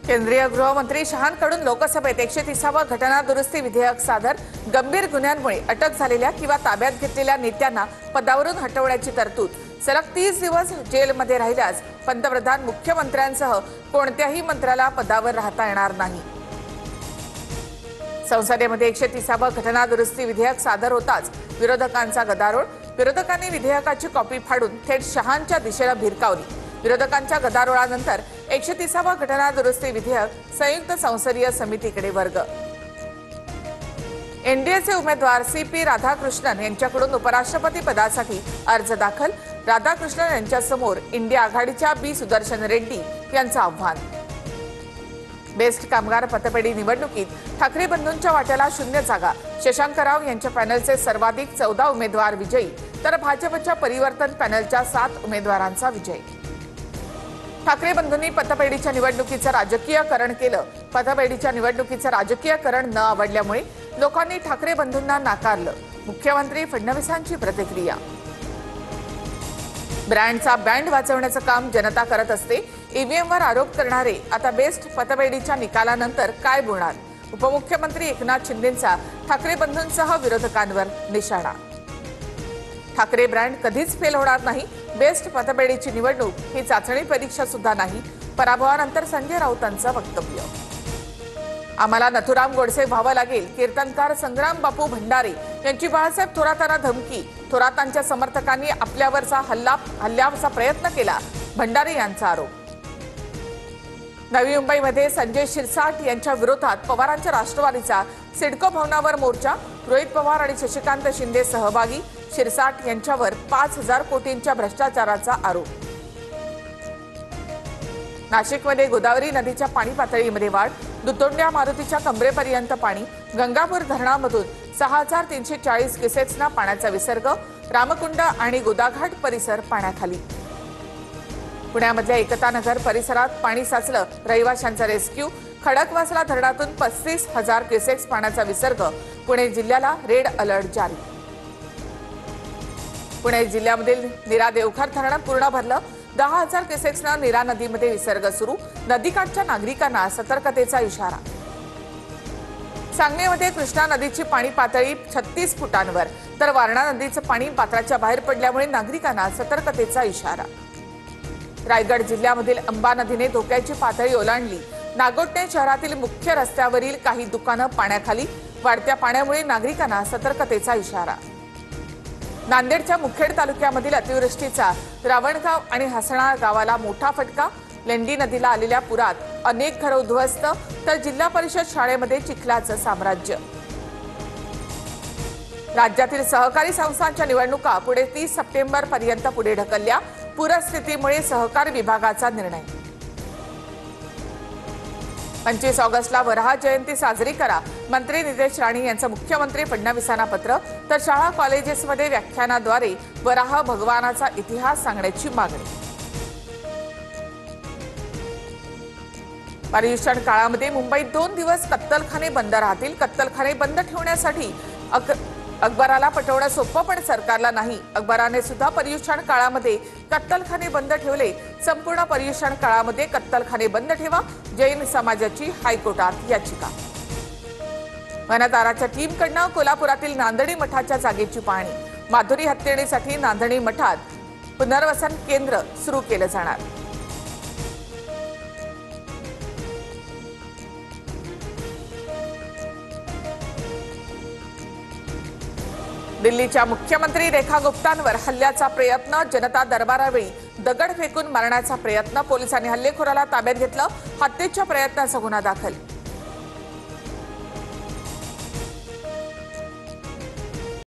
केंद्रीय गृहमंत्री शहांकडून लोकसभेत 130वा घटना दुरुस्ती विधेयक सादर। गंभीर गुन्ह्यांमुळे अटक झालेल्या किंवा ताब्यात घेतलेल्या नेत्यांना पदावरून हटवण्याची तरतूद। सलग 30 दिवस जेलमध्ये राहिल्यास पंतप्रधान मुख्यमंत्र्यांसह कोणत्याही मंत्र्याला पदावर राहता येणार नाही। संसदेमध्ये 130वा घटना दुरुस्ती विधेयक सादर होताच विरोधकांचा गदारोळ। विरोधकांनी विधेयकाची कॉपी फाडून थेट शहांच्या दिशेला भिरकावली। विरोधकांच्या गदारोळानंतर 130वा घटना दुरुस्ती विधेयक संयुक्त संसदीय समितीकडे वर्ग। एनडीएचे उमेदवार सीपी राधाकृष्णन यांच्याकडून उपराष्ट्रपती पदासाठी अर्ज दाखल। राधाकृष्णन यांच्यासमोर इंडिया आघाडीच्या बी सुदर्शन रेड्डी यांचं आव्हान। बेस्ट कामगार पतपेढी निवडणुकीत ठाकरे बंधूंच्या वाट्याला 0 जागा। शशांकराव यांच्या पॅनलचे सर्वाधिक 14 उमेदवार विजयी, तर भाजपच्या परिवर्तन पॅनलच्या 7 उमेदवारांचा विजय। ठाकरे बंधूंनी पतपेढीच्या निवडणुकीचं राजकीयकरण केलं। पतपेढीच्या निवडणुकीचं राजकीयकरण न आवडल्यामुळे लोकांनी ठाकरे बंधूंना नाकारलं। मुख्यमंत्री फडणवीसांची प्रतिक्रिया। ब्रँडचा बँड वाजवण्याचं काम जनता करत असते। ईव्हीएमवर आरोप करणारे आता बेस्ट पतपेढीच्या निकालानंतर काय बोलणार? उपमुख्यमंत्री एकनाथ शिंदेंचा ठाकरे बंधूंसह विरोधकांवर निशाणा। ठाकरे ब्रँड कधीच फेल होणार नाही। बेस्ट पतपेढीची निवडणूक ही चाचणी परीक्षा सुद्धा नाही। पराभवानंतर संजय राऊतांचं वक्तव्य। आम्हाला नथुराम गोडसे व्हावं लागेल। कीर्तनकार संग्राम बापू भंडारे यांची बाळासाहेब थोरातांना धमकी। थोरातांच्या समर्थकांनी आपल्यावरचा हल्ल्याचा प्रयत्न केला, भंडारे यांचा आरोप। नवी मुंबईमध्ये संजय शिरसाट यांच्या विरोधात पवारांच्या राष्ट्रवादीचा सिडको भवनावर मोर्चा। रोहित पवार आणि शशिकांत शिंदे सहभागी। शिरसाट यांच्यावर 5,000 कोटींच्या भ्रष्टाचाराचा आरोप। नाशिकमध्ये गोदावरी नदीच्या पाणी पातळीमध्ये वाढ। दुतोंड्या मारुतीच्या कमरेपर्यंत पाणी। गंगापूर धरणामधून 6,340 क्युसेक्सना पाण्याचा विसर्ग। रामकुंड आणि गोदाघाट परिसर पाण्याखाली। पुण्यामधल्या एकतानगर परिसरात पाणी साचलं, रहिवाशांचा रेस्क्यू। खडकवासला धरणातून 35,000 क्युसेक्स पाण्याचा विसर्ग। पुणे जिल्ह्याला रेड अलर्ट जारी। पुणे जिल्ह्यामधील नीरा देवघर धरण पूर्ण भरलं। 10,000 क्युसेक्सना नीरा नदीमध्ये विसर्ग सुरू। नदीकाठच्या नागरिकांना सतर्कतेचा इशारा। सांगलीमध्ये कृष्णा नदीची पाणी पातळी 36 फुटांवर, तर वारणा नदीचं पाणी पात्राच्या बाहेर पडल्यामुळे नागरिकांना सतर्कतेचा इशारा। रायगड जिल्ह्यामधील अंबा नदीने धोक्याची पातळी ओलांडली। नागोठणे शहरातील मुख्य रस्त्यावरील काही दुकानं पाण्याखाली। वाढत्या पाण्यामुळे नागरिकांना सतर्कतेचा इशारा। नांदेडच्या मुखेड तालुक्यामधील अतिवृष्टीचा रावणगाव आणि हसणा गावाला मोठा फटका। लेंडी नदीला आलेल्या पुरात अनेक घरं उद्ध्वस्त, तर जिल्हा परिषद शाळेमध्ये चिखलाचं साम्राज्य। राज्यातील सहकारी संस्थांच्या निवडणुका पुढे 30 सप्टेंबर पर्यंत पुढे ढकलल्या। पूरस्थितीमुळे सहकार विभागाचा निर्णय। 25 ऑगस्टला वराह जयंती साजरी करा, मंत्री नितेश राणे यांचं मुख्यमंत्री फडणवीसांना पत्र। तर शाळा कॉलेजेसमध्ये व्याख्यानाद्वारे वराह भगवानाचा इतिहास सांगण्याची मागणी। पर्युषण काळामध्ये मुंबईत 2 दिवस कत्तलखाने बंद राहतील। कत्तलखाने बंद ठेवण्यासाठी अकबराला पटवणं सोपं, पण सरकारला नाही। अकबराने सुद्धा पर्युषण काळामध्ये कत्तलखाने बंद ठेवले। संपूर्ण पर्युषण काळामध्ये कत्तलखाने बंद ठेवा, जैन समाजाची हायकोर्टात याचिका। वनताराच्या टीमकडनं कोल्हापुरातील नांदणी मठाच्या जागेची पाहणी। माधुरी हत्तीसाठी नांदणी मठात पुनर्वसन केंद्र सुरू केलं जाणार। दिल्लीच्या मुख्यमंत्री रेखा गुप्तांवर हल्ल्याचा प्रयत्न। जनता दरबारावेळी दगड फेकून मारण्याचा प्रयत्न। पोलिसांनी हल्लेखोराला ताब्यात घेतलं। हत्येच्या प्रयत्नाचा गुन्हा दाखल।